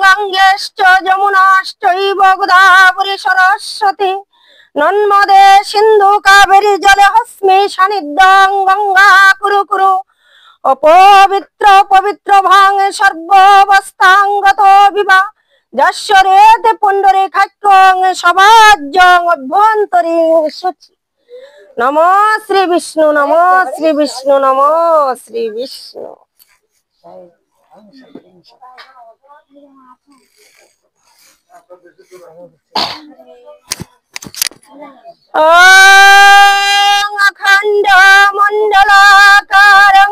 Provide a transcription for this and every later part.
গঙ্গেশ্চ যমুনাশ্চৈব গোদাবরী সরস্বতী নর্মদে সিন্ধু কাবেরী জলে হস্মি সান্নিধ্যং গঙ্গা কুরু কুরু অপবিত্র পবিত্র ভাঙ সর্ববস্থাঙ্গত বিবা যশ্বরেতে পুণ্ডরীকাক্ষং সবাজ্যং অভ্যন্তরীং শুচি। নমো শ্রী বিষ্ণু, নমো শ্রী বিষ্ণু, নমো শ্রী বিষ্ণু। অখণ্ড মণ্ডলাকারং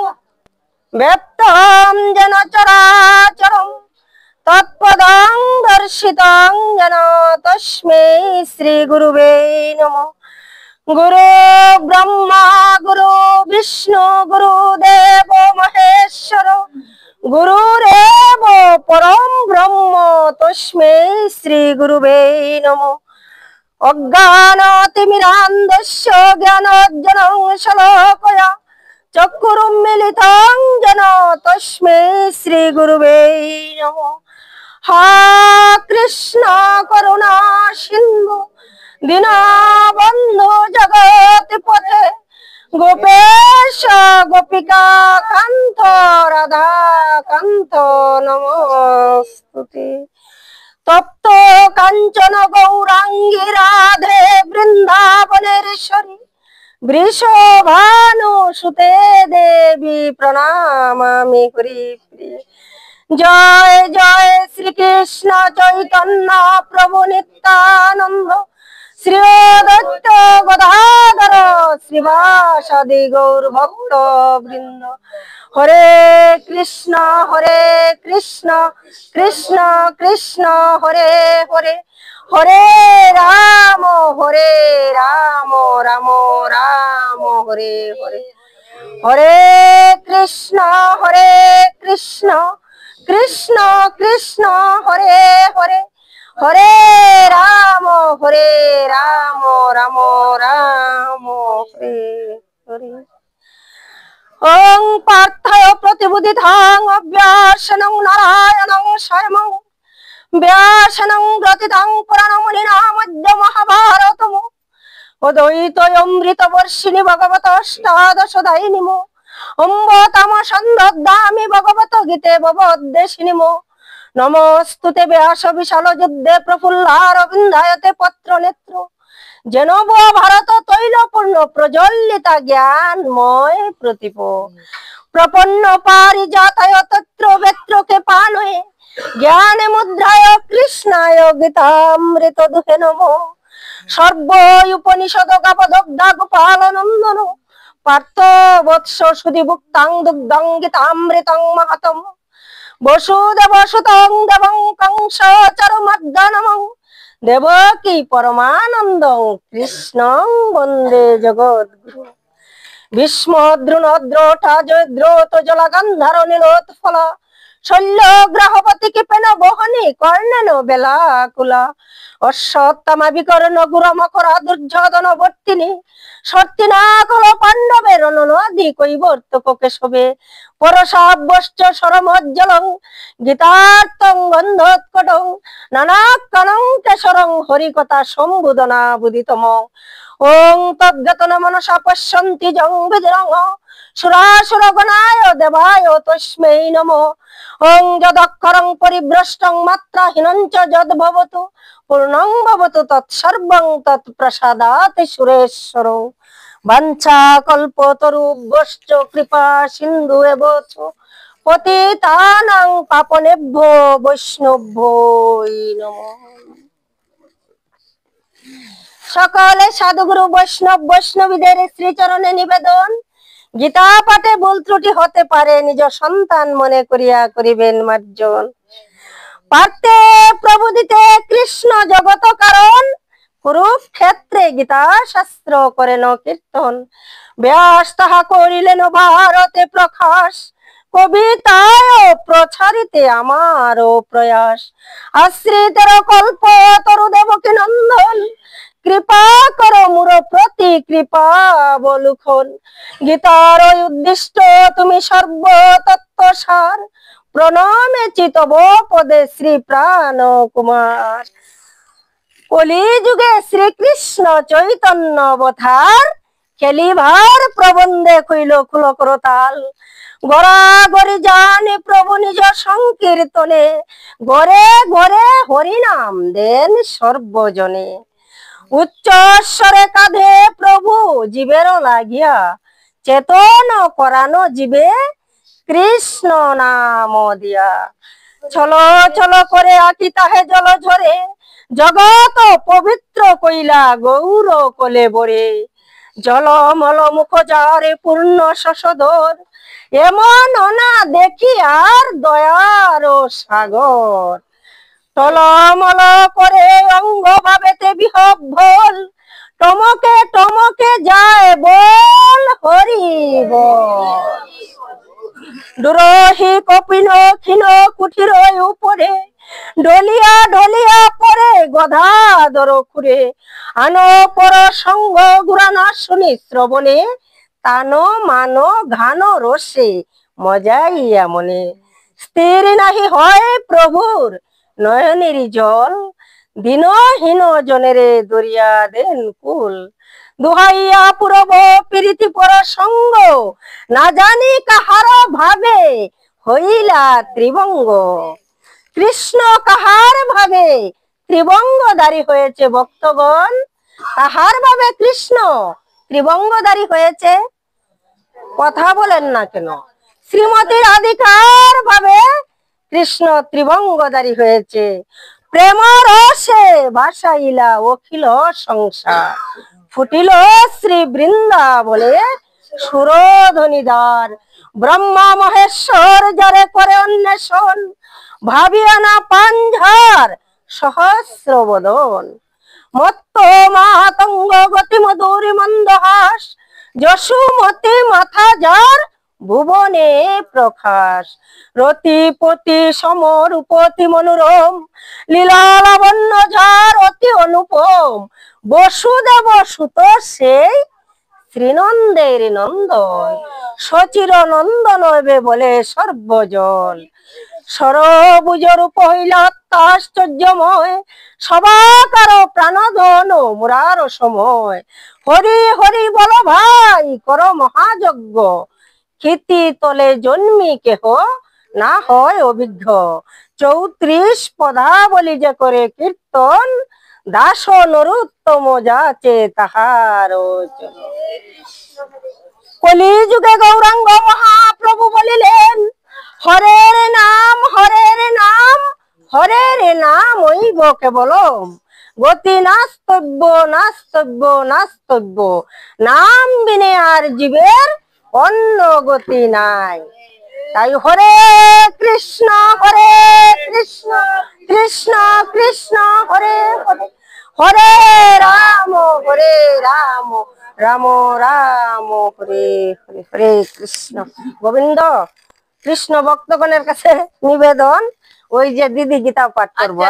ব্যক্তং যেন চরাচরং তৎপদং দর্শিতং যেন তস্मै শ্রী গুরুবে নমঃ। গুরু ব্রহ্মা গুরু বিষ্ণু গুরুদেব মহেশ্বর গুরুরেব পরম ব্রহ্ম তস্मै শ্রী গুরুবে নমঃ। অজ্ঞানতিমিরান্ধস্য জ্ঞানাঞ্জনং শলাকয়া চক্ষুরুন্মিলিতং যেন তস্मै শ্রী গুরুবে নমঃ। হা কৃষ্ণ করুণা সিন্ধু দীনবন্ধু জগৎপতে গোপেশ গোপিকা কান্ত রাধা কান্ত নমস্তুতে। তপ্ত কাঞ্চন গৌরাঙ্গী রাধে বৃন্দাবনেশ্বরী বৃষভানু সুতে দেবী প্রণামামি হরিপ্রিয়ে। জয় জয় শ্রীকৃষ্ণ চৈতন্য প্রভু নিত্যানন্দ শ্রী অদ্বৈত গদাধর শ্রীবাসাদি গৌর ভক্ত বৃন্দ। হরে কৃষ্ণ কৃষ্ণ কৃষ্ণ হরে হরে হরে রাম রাম রাম হরে হরে। হরে কৃষ্ণ কৃষ্ণ কৃষ্ণ হরে হরে হরে রাম রাম রাম হরে হরে। ওং পার্থায় প্রতিবুদ্ধিতাং অভ্যাসনং নারায়ণং স্বয়ং ব্যাসনং গ্রথিতাং পুরাণমুনিনা মধ্য মহাভারতম অদ্বৈত অমৃত বর্ষিণী ভগবতষ্টাদশদায়িনীম অম্ব তম সন্দদামি ভগবত গীতে ভবদ্দেশিনীম। নমস্তুতে ব্যাস বিশাল যুদ্ধে প্রফুল্লারবিন্দায়তে পত্র নেত্র যেন ভারত তৈলপূর্ণ প্রজ্বলিতা জ্ঞানময় প্রতীপ প্রপন্ন পারিজাতায় তত্র বেত্রকে পানয়ে জ্ঞানে মুদ্রায় কৃষ্ণায় গীতামৃত দুহে নমঃ। সর্ব উপনিষদ গাবদগ্ধা গোপাল নন্দন পার্থ বৎস সুধি ভুক্তাং দুগ্ধং গীতামৃতং মাহাতম বসুদেব সুতং দেবং কংস চরমর্দনমং দেবকী পরমানন্দং কৃষ্ণং বন্দে জগদ্গুরু। ভীষ্ম দ্রোণ দ্রোটা জয়দ্রোত জলা গান্ধার নীলোৎফলা শল্য গ্রাহপতি কৃপেন বহনি কর্ণেন বেলাকুলা অশ্বত্থামা বিকর্ণ গুর মকরা দুর্যোধন বর্তিনী সর্তিনাকল পাণ্ডবের নদী কৈবর্তক কেশবে পরশাবশ্চ সরমজ্জলং গীতার্থং গন্ধোৎকটং নানাক্ষণং কেশরং হরিকথা সম্বোধনা বুদিতম। ওং তদ্গতন মনসা পশ্যন্তি জং বিজরং সুরাসুর গণায় দেবায় তস্मै নমঃ। ওং যদক্ষরং পরিভ্রষ্টং মাত্রাহীনং চ যদ্ভবতু পূর্ণং ভবতু তৎসর্বং তৎপ্রসাদাৎ সুরেশ্বরং। বাঞ্ছা কল্পতরুভ্যশ্চ কৃপা সিন্ধু এব চ পতিতানাং পাপনেভ্যো বৈষ্ণভ্যো নমঃ। সকলে সাধুগুরু বৈষ্ণবীদের শ্রীচরণে নিবেদন, গীতা পাঠে ভুল ত্রুটি হতে পারে নিজ সন্তান মনে করিয়া করিবেন মার্জন। পার্থে প্রভু দিতে কৃষ্ণ জগত কারণ, কুরুক্ষেত্রে গীতা শাস্ত্র করেন কীর্তন। ব্যাস তাহা করিলেন ভারতে প্রকাশ, কবিতায় প্রচারিতে আমারও প্রয়াস। আশ্রিতের কল্প তরু দেবকী নন্দন, কৃপা কর মুর প্রতি কৃপা বলুখন। গীতার উদ্দিষ্ট তুমি সর্বতত্ত্ব সার, প্রণমে চিতব পদে শ্রী প্রাণ কুমার। কলি যুগে শ্রীকৃষ্ণ চৈতন্য অবতার, খেলিভার প্রবন্ধে কইল খুল করতাল। গড়াগড়ি জানে প্রভু নিজ সংকীর্তনে, গড়ে গড়ে হরিনাম দেন সর্বজনে। উচ্চ স্বরে কাঁধে প্রভু জীবের লাগিয়া, চেতন করানো জীবে কৃষ্ণ নাম দিয়া। চলো চলো করে আকি তাহে জল ঝরে, জগত পবিত্র কইলা গৌর কোলে বরে। জলমল মুখ যারে পূর্ণ শশধর, এমন না দেখি আর দয়ার সাগর। টলমল করে অঙ্গ ভাবেতে বিহ্বল, টমকে টমকে যায় বল হরি বল। দুরহি কপিন ক্ষীণ কুঠির উপরে, ঢলিয়া ঢলিয়া পরে গদাধর খুরে। আনো পর সঙ্গ গুরানা শুনি শ্রবণে, তানো মানো ঘানো রসে মজাইয়া মনে। স্থির নাহি হয় প্রভুর নয়নের জল, দিনহীন জনেরে দরিয়া দেন কুল। দুহাইয়া পুরব প্রীতি পর সঙ্গ, না জানি কাহার ভাবে হইলা ত্রিবঙ্গ। কৃষ্ণ কাহার ভাবে ত্রিবঙ্গধারী হয়েছে ভক্তগণ, কাহার ভাবে কৃষ্ণ ত্রিবঙ্গধারী হয়েছে? কথা বলেন না কেন? শ্রীমতী রাধিকার ভাবে কৃষ্ণ ত্রিবঙ্গধারী হয়েছে। প্রেম রসে ভাসাইলা অখিল সংসার, ফুটিল শ্রী বৃন্দাবনে সুরধ্বনিদ্বার। ব্রহ্মা মহেশ্বর যারে করে অন্বেষণ, ভাবিয়া না পাঞ্ঝার সহস্র বদন। মত্ত মাতঙ্গ গতি মধুর মন্দহাস, যশুমতি মাথা যার ভুবনে প্রকাশ। রতিপতি সমরূপতি মনোরম, লীলা লাবণ্য যার অতি অনুপম। বসুদেব সুত সেই শ্রীনন্দের নন্দন, সচির নন্দন এবে বলে সর্বজন। সরবুজ রূপ হইল অত্যাশ্চর্যময়, সবাকার প্রাণধন মুরার সময়। হরি হরি বল ভাই কর মহাযজ্ঞ, ক্ষিতি তলে জন্মি কেহ না হয় অভিজ্ঞ। 34 পদাবলী যে করে কীর্তন, দাস নরোত্তম যাচে তাহার। কলি যুগে গৌরাঙ্গ মহাপ্রভু বলিলেন, হরের নাম হরের নাম, হরের নাম ওইব কেবলম। গতি নাস্তব্য নাস্তব্য নাস্তব্য, নাম বিনে আর জীবের অন্য গতি নাই। তাই হরে কৃষ্ণ কৃষ্ণ কৃষ্ণ হরে হরে, হরে রাম রাম রাম হরে হরে। হরে কৃষ্ণ। গোবিন্দ কৃষ্ণ ভক্তগণের কাছে নিবেদন, ওই যে দিদি গীতা পাঠ করবো।